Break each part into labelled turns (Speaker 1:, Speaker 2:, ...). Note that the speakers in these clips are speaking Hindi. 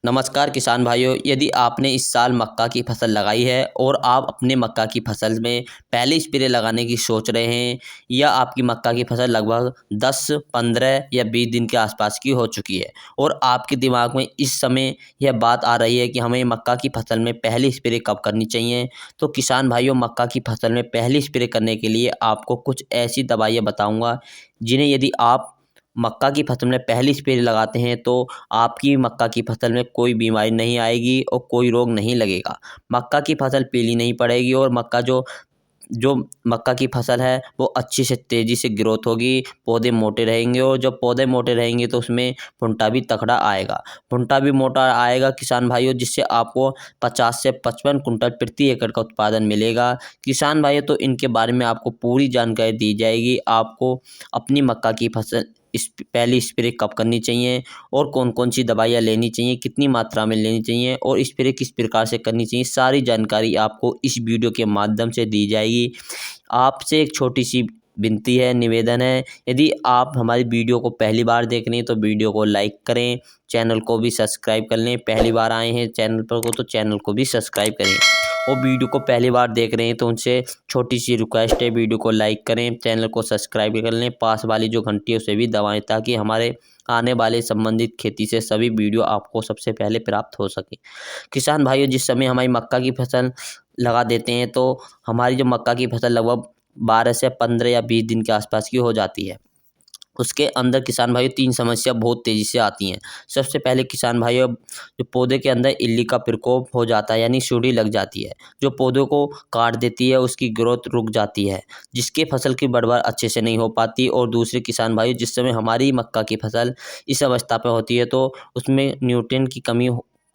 Speaker 1: नमस्कार किसान भाइयों, यदि आपने इस साल मक्का की फसल लगाई है और आप अपने मक्का की फसल में पहले स्प्रे लगाने की सोच रहे हैं या आपकी मक्का की फसल लगभग 10, 15 या 20 दिन के आसपास की हो चुकी है और आपके दिमाग में इस समय यह बात आ रही है कि हमें मक्का की फसल में पहली स्प्रे कब करनी चाहिए, तो किसान भाइयों मक्का की फसल में पहली स्प्रे करने के लिए आपको कुछ ऐसी दवाइयाँ बताऊँगा जिन्हें यदि आप मक्का की फसल में पहली स्प्रे लगाते हैं तो आपकी मक्का की फसल में कोई बीमारी नहीं आएगी और कोई रोग नहीं लगेगा। मक्का की फसल पीली नहीं पड़ेगी और मक्का जो जो मक्का की फसल है वो अच्छी से तेज़ी से ग्रोथ होगी, पौधे मोटे रहेंगे और जब पौधे मोटे रहेंगे तो उसमें भुंटा भी तगड़ा आएगा। भुंटा भी मोटा आएगा किसान भाइयों, जिससे आपको 50 से 55 कुंटल प्रति एकड़ का उत्पादन मिलेगा। किसान भाइयों तो इनके बारे में आपको पूरी जानकारी दी जाएगी। आपको अपनी मक्का की फसल पहली स्प्रे कब करनी चाहिए और कौन कौन सी दवाइयाँ लेनी चाहिए, कितनी मात्रा में लेनी चाहिए और स्प्रे किस प्रकार से करनी चाहिए, सारी जानकारी आपको इस वीडियो के माध्यम से दी जाएगी। आपसे एक छोटी सी विनती है, निवेदन है, यदि आप हमारी वीडियो को पहली बार देख रहे हैं तो वीडियो को लाइक करें, चैनल को भी सब्सक्राइब कर लें। पहली बार आए हैं चैनल पर तो चैनल को भी सब्सक्राइब करें और वीडियो को पहली बार देख रहे हैं तो उनसे छोटी सी रिक्वेस्ट है, वीडियो को लाइक करें, चैनल को सब्सक्राइब कर लें, पास वाली जो घंटी है उसे भी दबाएं ताकि हमारे आने वाले संबंधित खेती से सभी वीडियो आपको सबसे पहले प्राप्त हो सके। किसान भाइयों जिस समय हमारी मक्का की फसल लगा देते हैं तो हमारी जो मक्का की फसल लगभग 12 से 15 या 20 दिन के आसपास की हो जाती है। उसके अंदर किसान भाइयों 3 समस्या बहुत तेज़ी से आती हैं। सबसे पहले किसान भाइयों जो पौधे के अंदर इल्ली का प्रकोप हो जाता है यानी सुंडी लग जाती है, जो पौधों को काट देती है, उसकी ग्रोथ रुक जाती है, जिसके फसल की बढ़वार अच्छे से नहीं हो पाती। और दूसरे किसान भाइयों जिस समय हमारी मक्का की फसल इस अवस्था पे होती है तो उसमें न्यूट्रिएंट की कमी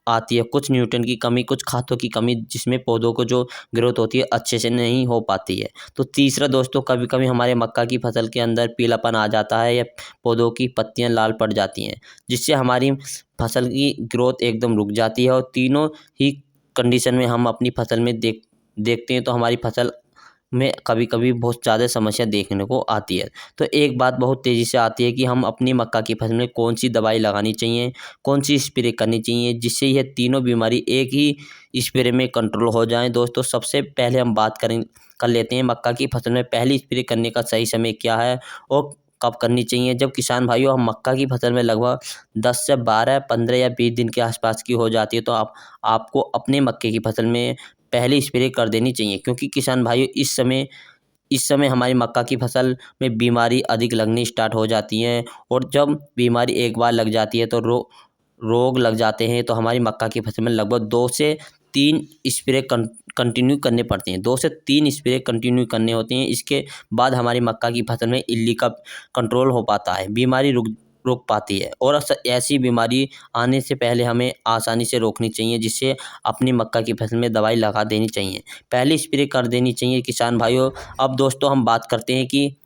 Speaker 1: आती है, कुछ न्यूट्रिएंट की कमी, कुछ खादों की कमी, जिसमें पौधों को जो ग्रोथ होती है अच्छे से नहीं हो पाती है। तो तीसरा दोस्तों कभी-कभी हमारे मक्का की फसल के अंदर पीलापन आ जाता है या पौधों की पत्तियां लाल पड़ जाती हैं, जिससे हमारी फसल की ग्रोथ एकदम रुक जाती है। और तीनों ही कंडीशन में हम अपनी फसल में देखते हैं तो हमारी फसल में कभी-कभी बहुत ज़्यादा समस्या देखने को आती है। तो एक बात बहुत तेज़ी से आती है कि हम अपनी मक्का की फसल में कौन-सी दवाई लगानी चाहिए, कौन-सी स्प्रे करनी चाहिए, जिससे यह तीनों बीमारी एक ही स्प्रे में कंट्रोल हो जाएँ। दोस्तों सबसे पहले हम बात कर लेते हैं मक्का की फसल में पहली स्प्रे करने का सही समय क्या है और कब करनी चाहिए। जब किसान भाइयों हम मक्का की फसल में लगभग 10 से 12, 15 या 20 दिन के आसपास की हो जाती है तो आपको अपने मक्के की फसल में पहले स्प्रे कर देनी चाहिए, क्योंकि किसान भाइयों इस समय हमारी मक्का की फसल में बीमारी अधिक लगनी स्टार्ट हो जाती हैं और जब बीमारी एक बार लग जाती है तो रोग लग जाते हैं तो हमारी मक्का की फसल में लगभग 2 से 3 स्प्रे कंटिन्यू करने पड़ते हैं, 2 से 3 स्प्रे कंटिन्यू करने होते हैं। इसके बाद हमारी मक्का की फसल में इल्ली का कंट्रोल हो पाता है, बीमारी रुक पाती है और ऐसी बीमारी आने से पहले हमें आसानी से रोकनी चाहिए, जिससे अपनी मक्का की फसल में दवाई लगा देनी चाहिए, पहले स्प्रे कर देनी चाहिए किसान भाइयों। अब दोस्तों हम बात करते हैं कि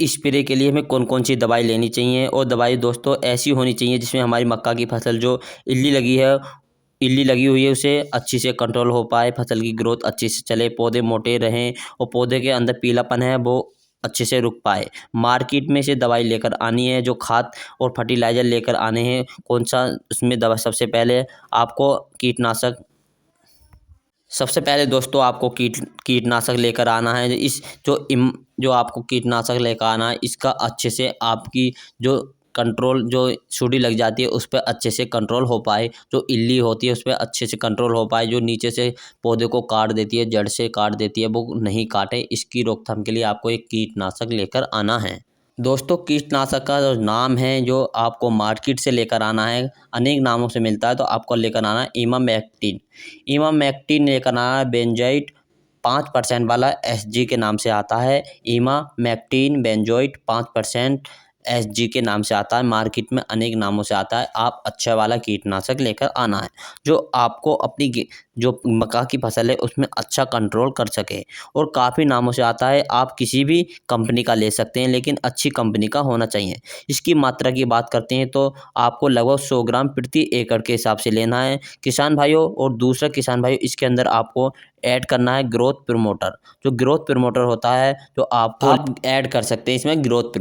Speaker 1: स्प्रे के लिए हमें कौन कौन सी दवाई लेनी चाहिए और दवाई दोस्तों ऐसी होनी चाहिए जिसमें हमारी मक्का की फसल जो इल्ली लगी हुई है उसे अच्छी से कंट्रोल हो पाए, फसल की ग्रोथ अच्छी से चले, पौधे मोटे रहें और पौधे के अंदर पीलापन है वो अच्छे से रुक पाए। मार्केट में से दवाई लेकर आनी है, जो खाद और फर्टिलाइज़र लेकर आने हैं, कौन सा उसमें दवा सबसे पहले आपको कीटनाशक लेकर आना है। जो आपको कीटनाशक लेकर आना है इसका अच्छे से आपकी जो सुंडी लग जाती है उस पर अच्छे से कंट्रोल हो पाए, जो इल्ली होती है उस पर अच्छे से कंट्रोल हो पाए, जो नीचे से पौधे को काट देती है, जड़ से काट देती है, वो नहीं काटे। इसकी रोकथाम के लिए आपको एक कीटनाशक लेकर आना है। दोस्तों कीटनाशक का जो नाम है जो आपको मार्केट से लेकर आना है, अनेक नामों से मिलता है, तो आपको लेकर आना है इमामेक्टिन लेकर आना है। बेंजोइट 5% वाला एसजी के नाम से आता है, इमामेक्टिन बेंजोइट 5% एसजी के नाम से आता है, मार्केट में अनेक नामों से आता है। आप अच्छा वाला कीटनाशक लेकर आना है जो आपको अपनी जो मक्का की फसल है उसमें अच्छा कंट्रोल कर सके, और काफ़ी नामों से आता है, आप किसी भी कंपनी का ले सकते हैं लेकिन अच्छी कंपनी का होना चाहिए। इसकी मात्रा की बात करते हैं तो आपको लगभग 100 ग्राम प्रति एकड़ के हिसाब से लेना है किसान भाइयों। और दूसरा किसान भाइयों इसके अंदर आपको ऐड करना है ग्रोथ प्रमोटर। जो ग्रोथ प्रमोटर होता है जो आप ऐड कर सकते हैं इसमें ग्रोथ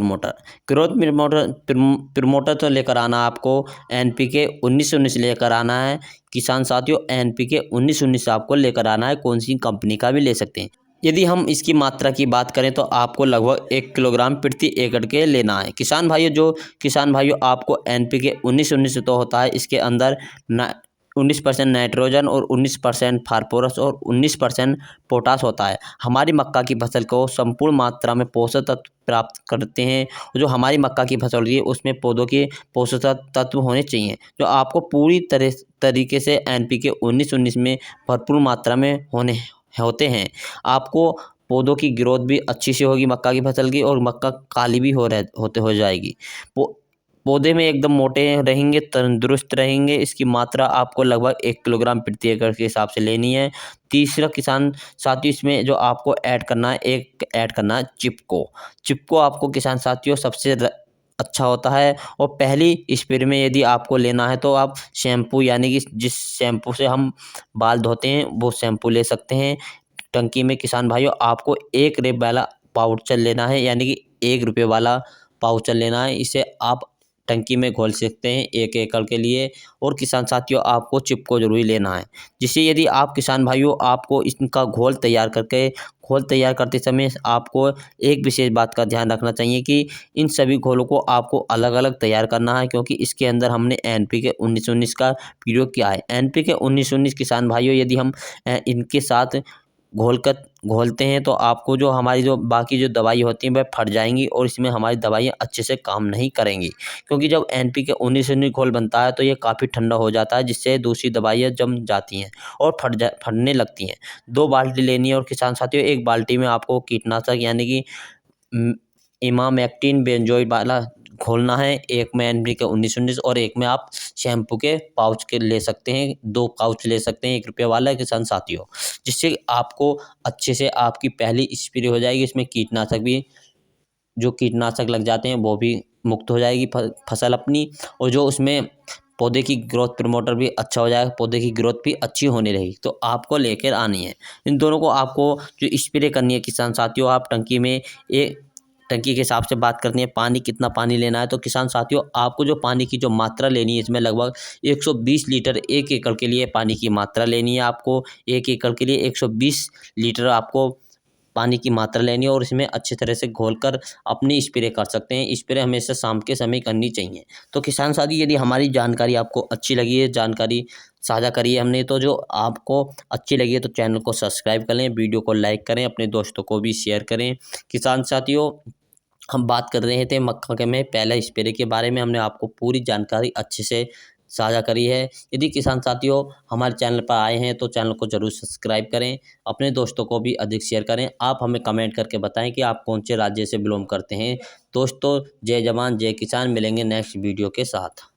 Speaker 1: प्रमोटर तो लेकर आना आपको NPK 19-19 लेकर आना है किसान साथियों। NPK 19-19 आपको लेकर आना है, कौन सी कंपनी का भी ले सकते हैं। यदि हम इसकी मात्रा की बात करें तो आपको लगभग 1 किलोग्राम प्रति एकड़ के लेना है किसान भाइयों। आपको NPK 19-19 तो होता है, इसके अंदर 19% नाइट्रोजन और 19% फास्फोरस और 19% पोटास होता है। हमारी मक्का की फसल को संपूर्ण मात्रा में पोषक तत्व प्राप्त करते हैं। जो हमारी मक्का की फसल होती है उसमें पौधों के पोषक तत्व होने चाहिए जो आपको पूरी तरीके से NPK 19-19 में भरपूर मात्रा में होते हैं। आपको पौधों की ग्रोथ भी अच्छी से होगी मक्का की फसल की, और मक्का काली भी हो जाएगी। पौधे में एकदम मोटे रहेंगे, तंदुरुस्त रहेंगे। इसकी मात्रा आपको लगभग 1 किलोग्राम प्रति एकड़ के हिसाब से लेनी है। तीसरा किसान साथियों इसमें जो आपको ऐड करना है चिपको आपको किसान साथियों सबसे अच्छा होता है। और पहली स्प्रे में यदि आपको लेना है तो आप शैम्पू यानी कि जिस शैम्पू से हम बाल धोते हैं वो शैम्पू ले सकते हैं। टंकी में किसान भाइयों आपको 1 रेब वाला पाउचर लेना है, यानी कि 1 रुपये वाला पाउचर लेना है। इसे आप टंकी में घोल सकते हैं 1 एकड़ के लिए। और किसान साथियों आपको चिपको जरूरी लेना है, जिससे यदि आप किसान भाइयों आपको इसका घोल तैयार करते समय आपको एक विशेष बात का ध्यान रखना चाहिए कि इन सभी घोलों को आपको अलग अलग तैयार करना है, क्योंकि इसके अंदर हमने NPK 19-19 का प्रयोग किया है। NPK 19-19 किसान भाइयों यदि हम इनके साथ घोलते हैं तो आपको जो हमारी जो बाकी जो दवाई होती हैं वह फट जाएंगी और इसमें हमारी दवाइयाँ अच्छे से काम नहीं करेंगी। क्योंकि जब NPK 19-19 घोल बनता है तो ये काफ़ी ठंडा हो जाता है, जिससे दूसरी दवाइयाँ जम जाती हैं और फटने लगती हैं। 2 बाल्टी लेनी है और किसान साथियों 1 बाल्टी में आपको कीटनाशक यानी कि इमामेक्टिन बेंजोइट वाला घोलना है। एक में NPK 19-19 और एक में आप शैम्पू के पाउच के ले सकते हैं, 2 पाउच ले सकते हैं 1 रुपये वाला किसान साथियों, जिससे आपको अच्छे से आपकी पहली स्प्रे हो जाएगी। इसमें जो कीटनाशक लग जाते हैं वो भी मुक्त हो जाएगी फसल अपनी, और जो उसमें पौधे की ग्रोथ प्रमोटर भी अच्छा हो जाएगा, पौधे की ग्रोथ भी अच्छी होने रहेगी। तो आपको लेकर आनी है इन दोनों को। आपको जो स्प्रे करनी है किसान साथियों आप टंकी के हिसाब से बात करनी है पानी कितना पानी लेना है। तो किसान साथियों आपको जो पानी की जो मात्रा लेनी है इसमें लगभग 120 लीटर 1 एकड़ के लिए पानी की मात्रा लेनी है। आपको 1 एकड़ के लिए 120 लीटर आपको पानी की मात्रा लेनी है और इसमें अच्छी तरह से घोलकर अपनी स्प्रे कर सकते हैं। स्प्रे हमेशा शाम के समय करनी चाहिए। तो किसान साथी यदि हमारी जानकारी आपको अच्छी लगी है, जानकारी साझा करी है हमने, तो जो आपको अच्छी लगी है तो चैनल को सब्सक्राइब करें, वीडियो को लाइक करें, अपने दोस्तों को भी शेयर करें। किसान साथियों हम बात कर रहे थे मक्का के में पहले स्प्रे के बारे में, हमने आपको पूरी जानकारी अच्छे से साझा करी है। यदि किसान साथियों हमारे चैनल पर आए हैं तो चैनल को जरूर सब्सक्राइब करें, अपने दोस्तों को भी अधिक शेयर करें। आप हमें कमेंट करके बताएं कि आप कौन से राज्य से बिलोंग करते हैं। दोस्तों जय जवान जय किसान, मिलेंगे नेक्स्ट वीडियो के साथ।